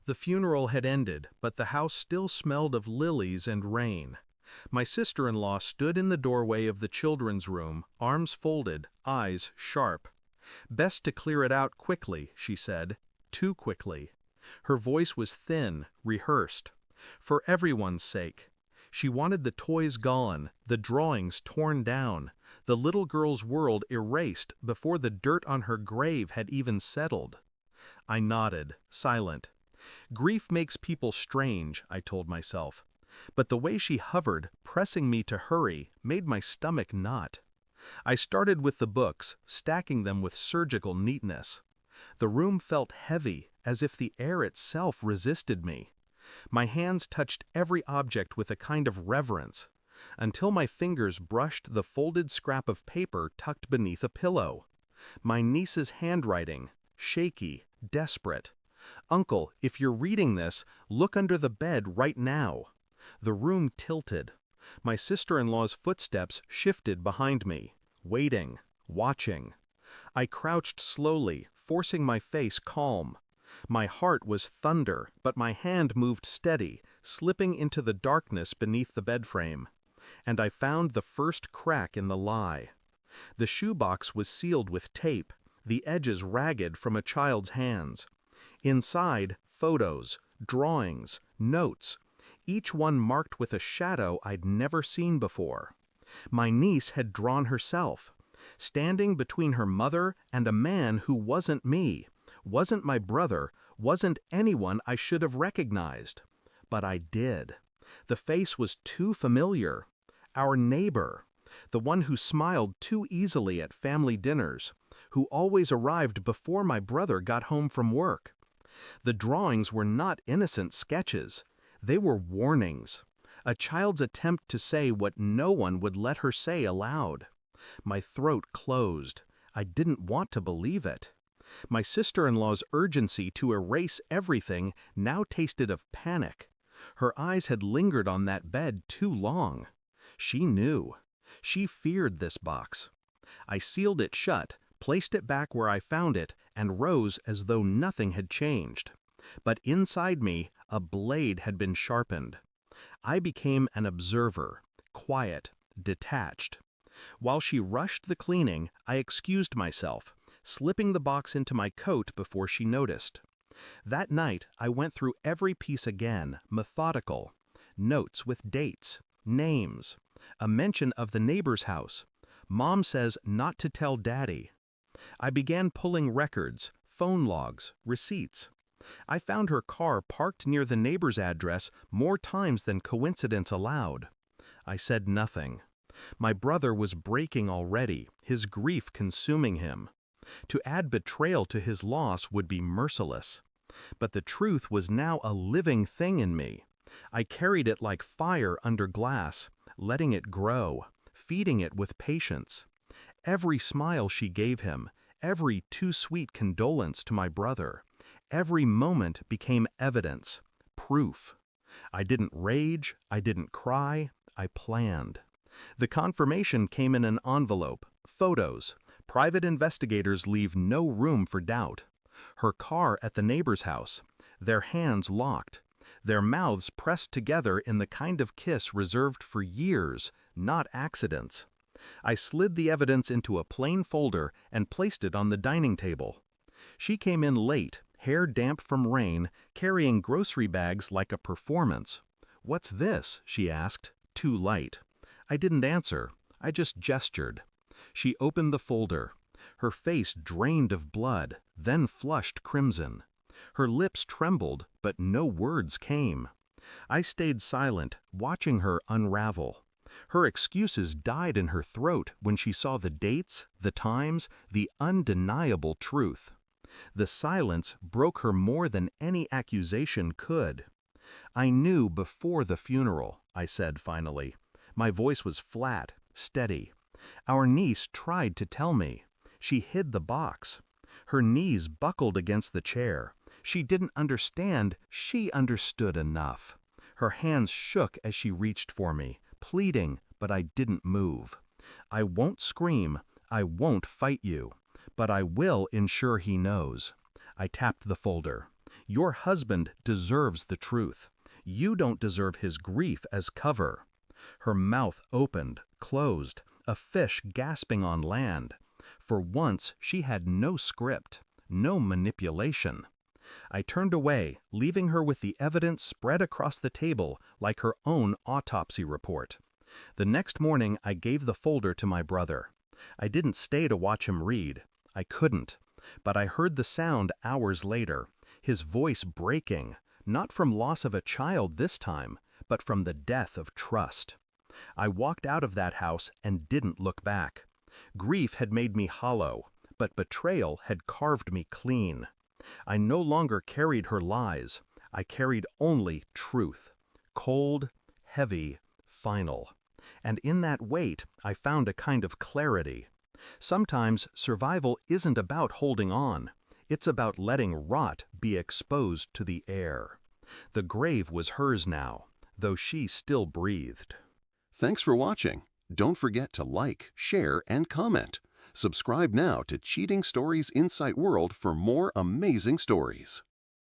The funeral had ended, but the house still smelled of lilies and rain. My sister-in-law stood in the doorway of the children's room, arms folded, eyes sharp. "Best to clear it out quickly," she said. Too quickly. Her voice was thin, rehearsed. For everyone's sake. She wanted the toys gone, the drawings torn down, the little girl's world erased before the dirt on her grave had even settled. I nodded, silent. Grief makes people strange, I told myself. But the way she hovered, pressing me to hurry, made my stomach knot. I started with the books, stacking them with surgical neatness. The room felt heavy, as if the air itself resisted me. My hands touched every object with a kind of reverence, until my fingers brushed the folded scrap of paper tucked beneath a pillow. My niece's handwriting, shaky, desperate. "Uncle, if you're reading this, look under the bed right now." The room tilted. My sister-in-law's footsteps shifted behind me, waiting, watching. I crouched slowly, forcing my face calm. My heart was thunder, but my hand moved steady, slipping into the darkness beneath the bedframe. And I found the first crack in the lie. The shoebox was sealed with tape, the edges ragged from a child's hands. Inside, photos, drawings, notes, each one marked with a shadow I'd never seen before. My niece had drawn herself, standing between her mother and a man who wasn't me, wasn't my brother, wasn't anyone I should have recognized. But I did. The face was too familiar. Our neighbor, the one who smiled too easily at family dinners, who always arrived before my brother got home from work. The drawings were not innocent sketches. They were warnings. A child's attempt to say what no one would let her say aloud. My throat closed. I didn't want to believe it. My sister-in-law's urgency to erase everything now tasted of panic. Her eyes had lingered on that bed too long. She knew. She feared this box. I sealed it shut, placed it back where I found it, and rose as though nothing had changed. But inside me, a blade had been sharpened. I became an observer, quiet, detached. While she rushed the cleaning, I excused myself, slipping the box into my coat before she noticed. That night, I went through every piece again, methodical. Notes with dates, names, a mention of the neighbor's house. Mom says not to tell Daddy. I began pulling records, phone logs, receipts. I found her car parked near the neighbor's address more times than coincidence allowed. I said nothing. My brother was breaking already, his grief consuming him. To add betrayal to his loss would be merciless. But the truth was now a living thing in me. I carried it like fire under glass, letting it grow, feeding it with patience. Every smile she gave him, every too sweet condolence to my brother, every moment became evidence, proof. I didn't rage, I didn't cry, I planned. The confirmation came in an envelope, photos. Private investigators leave no room for doubt. Her car at the neighbor's house, their hands locked, their mouths pressed together in the kind of kiss reserved for years, not accidents. I slid the evidence into a plain folder and placed it on the dining table. She came in late, hair damp from rain, carrying grocery bags like a performance. "What's this?" she asked, too light. I didn't answer. I just gestured. She opened the folder. Her face drained of blood, then flushed crimson. Her lips trembled, but no words came. I stayed silent, watching her unravel. Her excuses died in her throat when she saw the dates, the times, the undeniable truth. The silence broke her more than any accusation could. "I knew before the funeral," I said finally. My voice was flat, steady. "Our niece tried to tell me. She hid the box. Her knees buckled against the chair. She didn't understand. She understood enough." Her hands shook as she reached for me, pleading, but I didn't move. "I won't scream. I won't fight you. But I will ensure he knows." I tapped the folder. Your husband deserves the truth. You don't deserve his grief as cover. Her mouth opened, closed, a fish gasping on land. For once, she had no script, no manipulation. I turned away, leaving her with the evidence spread across the table like her own autopsy report. The next morning, I gave the folder to my brother. I didn't stay to watch him read. I couldn't. But I heard the sound hours later, his voice breaking, not from loss of a child this time, but from the death of trust. I walked out of that house and didn't look back. Grief had made me hollow, but betrayal had carved me clean. I no longer carried her lies. I carried only truth. Cold, heavy, final. And in that weight, I found a kind of clarity. Sometimes survival isn't about holding on. It's about letting rot be exposed to the air. The grave was hers now, though she still breathed. Thanks for watching. Don't forget to like, share, and comment. Subscribe now to Cheating Stories Insight World for more amazing stories.